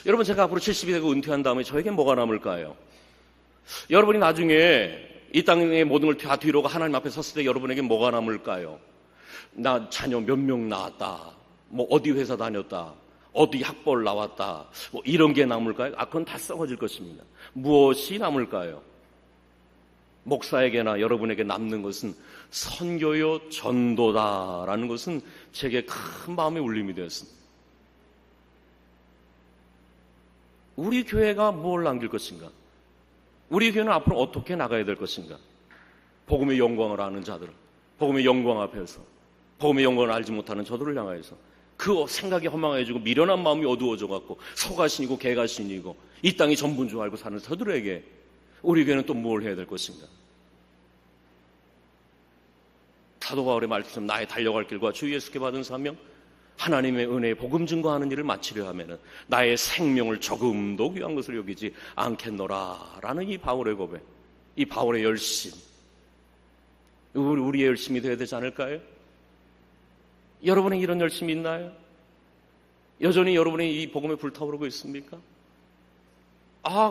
여러분, 제가 앞으로 70이 되고 은퇴한 다음에 저에게 뭐가 남을까요? 여러분이 나중에 이 땅의 모든 걸 다 뒤로가 하나님 앞에 섰을 때 여러분에게 뭐가 남을까요? 나 자녀 몇 명 낳았다. 뭐 어디 회사 다녔다. 어디 학벌 나왔다. 뭐 이런 게 남을까요? 그건 다 썩어질 것입니다. 무엇이 남을까요? 목사에게나 여러분에게 남는 것은 선교요 전도다라는 것은 제게 큰 마음의 울림이 되었습니다. 우리 교회가 뭘 남길 것인가? 우리 교회는 앞으로 어떻게 나가야 될 것인가? 복음의 영광을 아는 자들, 복음의 영광 앞에서 복음의 영광을 알지 못하는 저들을 향하여서 그 생각이 허망해지고 미련한 마음이 어두워져갖고 소가신이고 개가신이고 이 땅이 전부인 줄 알고 사는 저들에게 우리 교회는 또 뭘 해야 될 것인가? 사도 바울의 말처럼 나의 달려갈 길과 주 예수께 받은 사명, 하나님의 은혜의 복음 증거하는 일을 마치려 하면은 나의 생명을 조금도 귀한 것을 여기지 않겠노라 라는 이 바울의 고백, 이 바울의 열심, 우리의 열심이 되어야 되지 않을까요? 여러분의 이런 열심이 있나요? 여전히 여러분의 이 복음에 불타오르고 있습니까?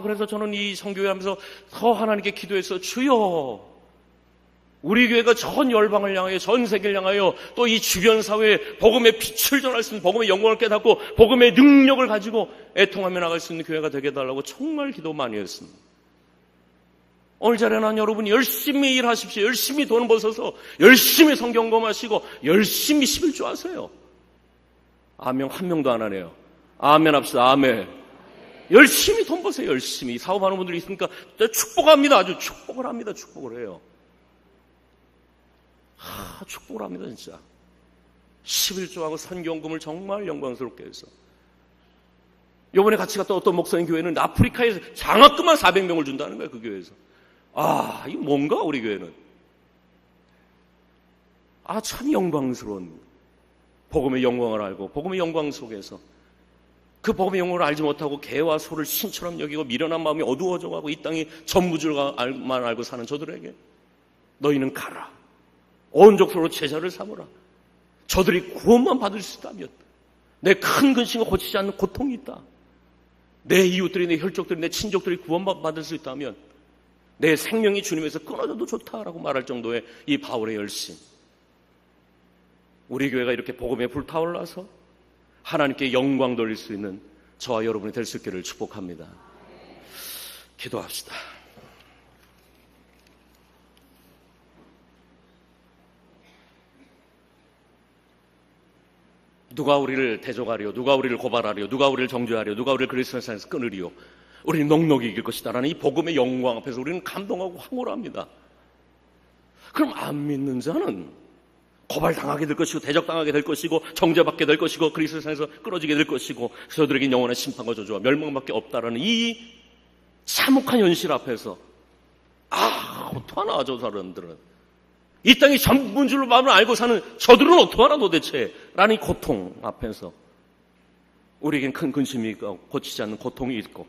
그래서 저는 이 선교회하면서 더 하나님께 기도해서 주여, 우리 교회가 전 열방을 향하여, 전 세계를 향하여 또 이 주변 사회에 복음의 빛을 전할 수 있는, 복음의 영광을 깨닫고 복음의 능력을 가지고 애통하며 나갈 수 있는 교회가 되게 해달라고 정말 기도 많이 했습니다. 오늘 자리에 난 여러분이 열심히 일하십시오. 열심히 돈 벌어서 열심히 성경 공부하시고 열심히 11조 하세요. 아멘. 한 명도 안 하네요. 아멘 합시다. 아멘. 열심히 돈 버세요. 열심히. 사업하는 분들이 있으니까 축복합니다. 아주 축복을 합니다. 축복을 해요. 축복을 합니다. 진짜 11조하고 선교금을 정말 영광스럽게 해서 이번에 같이 갔다 어떤 목사님 교회는 아프리카에서 장학금만 400명을 준다는 거예요. 그 교회에서. 이거 뭔가 우리 교회는 참 영광스러운 복음의 영광을 알고 복음의 영광 속에서 그 복음의 영광을 알지 못하고 개와 소를 신처럼 여기고 미련한 마음이 어두워져가고 이 땅이 전부줄만 알고 사는 저들에게 너희는 가라. 온 족속으로 제자를 삼으라. 저들이 구원만 받을 수 있다면, 내 큰 근심과 고치지 않는 고통이 있다, 내 이웃들이, 내 혈족들이, 내 친족들이 구원만 받을 수 있다면 내 생명이 주님에서 끊어져도 좋다라고 말할 정도의 이 바울의 열심. 우리 교회가 이렇게 복음에 불타올라서 하나님께 영광 돌릴 수 있는 저와 여러분이 될 수 있기를 축복합니다. 기도합시다. 누가 우리를 대적하리요, 누가 우리를 고발하리요, 누가 우리를 정죄하리요, 누가 우리를 그리스도의 산에서 끊으리요. 우리는 넉넉히 이길 것이다 라는 이 복음의 영광 앞에서 우리는 감동하고 황홀합니다. 그럼 안 믿는 자는 고발당하게 될 것이고, 대적당하게 될 것이고, 정죄받게 될 것이고, 그리스도의 산에서 끊어지게 될 것이고, 저들에게 영원한 심판과 저주와 멸망밖에 없다라는 이 참혹한 현실 앞에서 어떡하나 저 사람들은, 이 땅이 전부인 줄로 마음을 알고 사는 저들은 어떡하나 도대체 라는 이 고통 앞에서 우리에겐 큰 근심이 있고 고치지 않는 고통이 있고,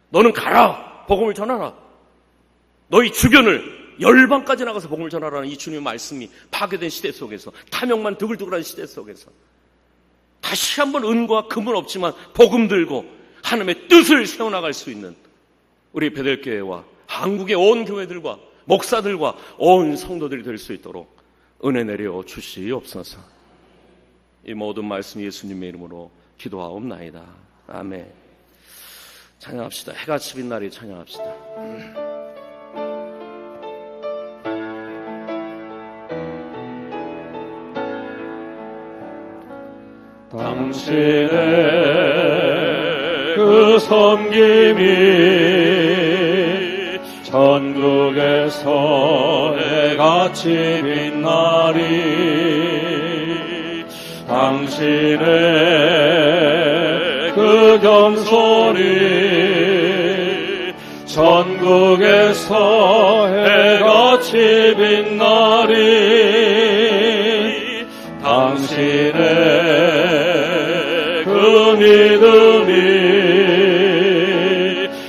너는 가라, 복음을 전하라, 너희 주변을 열방까지 나가서 복음을 전하라는 이 주님의 말씀이 파괴된 시대 속에서, 탐욕만 드글드글한 시대 속에서 다시 한번 은과 금은 없지만 복음 들고 하나님의 뜻을 세워나갈 수 있는 우리 베델교회와 한국의 온 교회들과 목사들과 온 성도들이 될 수 있도록 은혜 내려 주시옵소서. 이 모든 말씀 예수님의 이름으로 기도하옵나이다. 아멘. 찬양합시다. 해가 치빈 날이 찬양합시다. 당신의 그 섬김이 전국에서 해같이 빛나리. 당신의 그 겸손이 전국에서 해같이 빛나리. 당신의 그 믿음이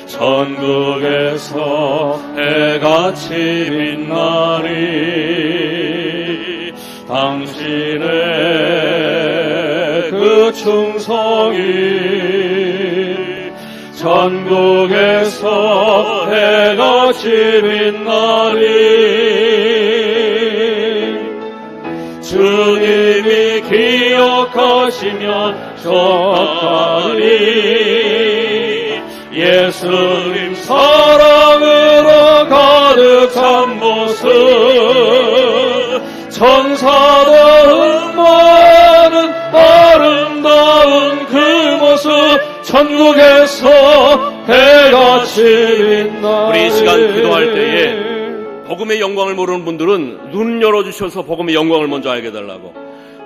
전국에서 해같이 빛나리. 당신의 그 충성이 전국에서 해같이 빛나리. 주님이 기억하시면 좋겠나니. 예수님 사랑으로 가득한 모습, 천사들은 많은 아름다운 그 모습, 천국에서 해같이 빛나리. 우리 이 시간 기도할 때에 복음의 영광을 모르는 분들은 눈 열어주셔서 복음의 영광을 먼저 알게 해달라고,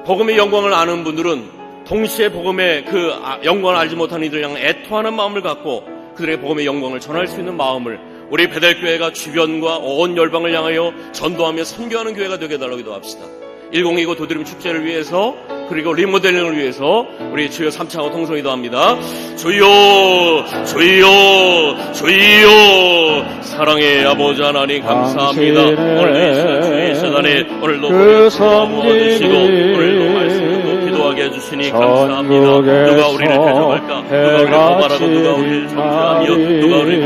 복음의 영광을 아는 분들은 동시에 복음의 그 영광을 알지 못하는 이들 향해 애통하는 마음을 갖고 그들의 복음의 영광을 전할 수 있는 마음을 우리 베델교회가 주변과 온 열방을 향하여 전도하며 선교하는 교회가 되게 해달라고 기도합시다. 1029 도드림 축제를 위해서, 그리고 리모델링을 위해서 우리 주여 3차하고 통성기도 합니다. 주여 주여 주여 사랑의 아버지 하나님 감사합니다. 오늘 주의 시간에 오늘도 도와주시고 오늘도 말씀 듣고 기도하게 해주시니 감사합니다. 누가 우리를 대적할까, 누가 우리를 고발하고 누가 우리를 정죄하며 누가 우리를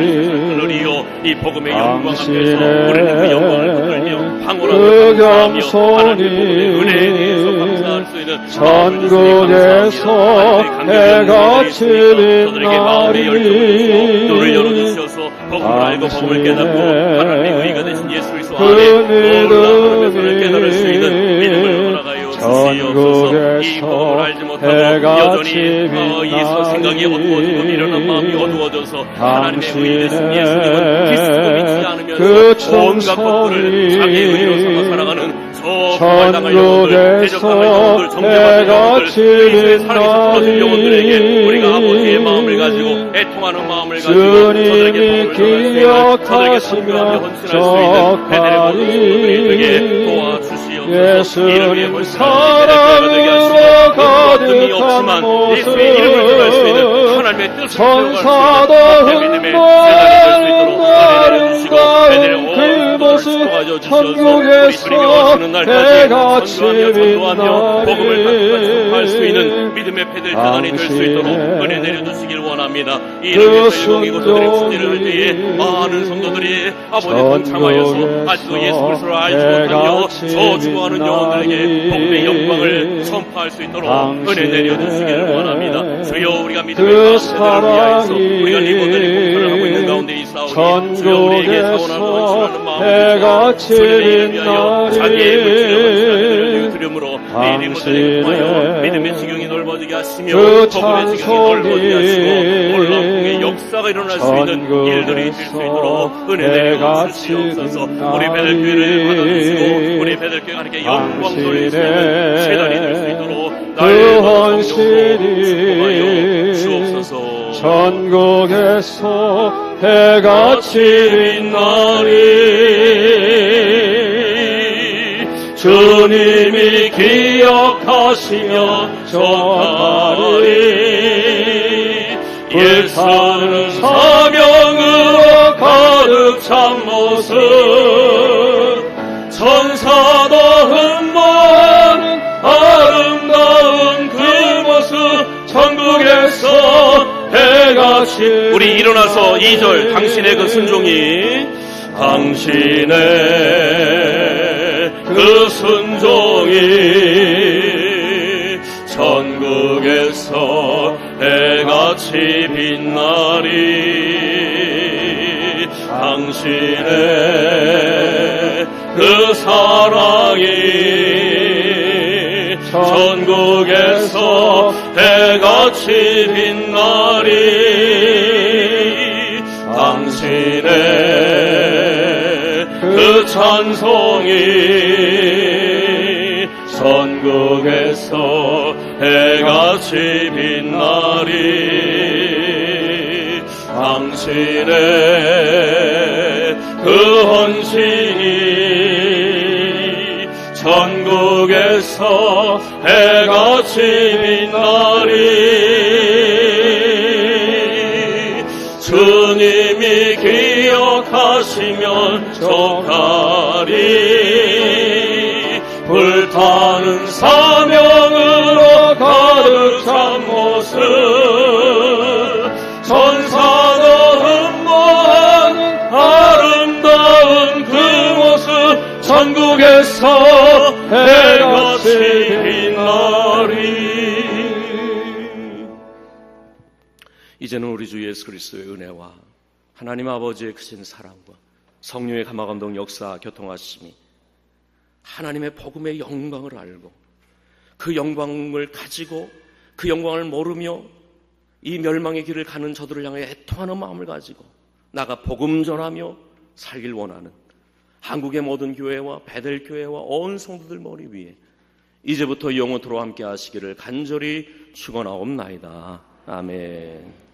끌으리요. 이 복음의 영광 앞에서 우리는 그 영광을 끌며 방울하며 감사하며 하나님의 은혜에 대해서 감사할 수 있는 전국에서 해같이 빛나리. 눈을 열어주셔서 복음을 알고 복음을 깨닫고 하나님의 의가 되신 예수 그리스도 안에 놀라운 것을 깨달을 수 있는 믿음을 허락하여 주시옵소서. 이 복음을 알지 못하고 여전히 이 생각이 어두워지고 미련한 마음이 어두워져서 하나님의 의가 되신 예수님은 그리스도 믿지 않으면서 온갖 것들을 자기의 의로 삼아 살아가는 전국에서 해같이 빛나리. 영혼들에게 우리가 아버지의 마음을 가지고 애통하는 마음을 가지고 주님이 기억하시며 저들에게 헌신할 수 있는 베델 모든 성도들이 되게 도와주시옵소서. 예수님 이름이 사랑으로 가득한 없지만 모습 예수의 이름을 전할 수 있는 하나님의 뜻을 천사도 흥분하는 아름다운 그 모습 천국에서 해같이 빛나리 복음을 전할 수 있는 믿음의 패들 전환이 될 수 있도록 은혜 내려주시길 원합니다. 이 이름에서 영광이고 저들의 축제를 할 때에 많은 성도들이 아버지 동참하여서 아직도 예수 그리스도를 알지 못하며 저주하는 영혼들에게 복음의 영광을 선포할 수 있도록 은혜 내려주시기를 원합니다. 주여 우리가 믿음의 가운데를 위하여서 우리가 리본들이 공부를 하고 있는 가운데 있사오니 주여 우리에게 사원하고 원수하는 마음을 주시고 주님의 이름을 위하여 자기의 물질을 원수하는 드림으로 이 리본들이 통하여 믿음의 지경이 넓어지게 하시며 복음의 지경이 넓어지게 하시고 놀라움의 역사가 일어날 수 있는 일들이 될 수 있도록 은혜 내려주시옵소서. 우리 베들교회를 받아주시고 우리 베들교회가 하나님께 영광 돌릴 수 있는 세단이 될 수 있도록 나의 헌신이 주옵소서. 전국에서 해같이 빛나리 주님이 기억하시며 전하리 불타는 사명으로 가득 찬 모습 천사도 흠모하는 아름다운 그 모습 천국에서 해같이 우리 일어나서 2절 당신의 그 순종이 당신의 그 순종이 천국에서 해같이 빛나리 당신의 그 사랑이 천국에서 해같이 빛나리 당신의 그 찬송이 천국에서 해같이 빛나리 당신의 그 헌신이 천국에서 해같이 빛나리 주님이 기억하시면 족하리 불타는 사명으로 가득 찬 모습 천사도 흠모하는 아름다운 그 모습 천국에서 해같이 빛나리. 이제는 우리 주 예수 그리스도의 은혜와 하나님 아버지의 크신 사랑과 성령의 감화감동 역사 교통하심이 하나님의 복음의 영광을 알고 그 영광을 가지고 그 영광을 모르며 이 멸망의 길을 가는 저들을 향해 애통하는 마음을 가지고 나가 복음 전하며 살길 원하는 한국의 모든 교회와 베델교회와 온 성도들 머리 위에 이제부터 영원토록 함께 하시기를 간절히 축원하옵나이다. 아멘.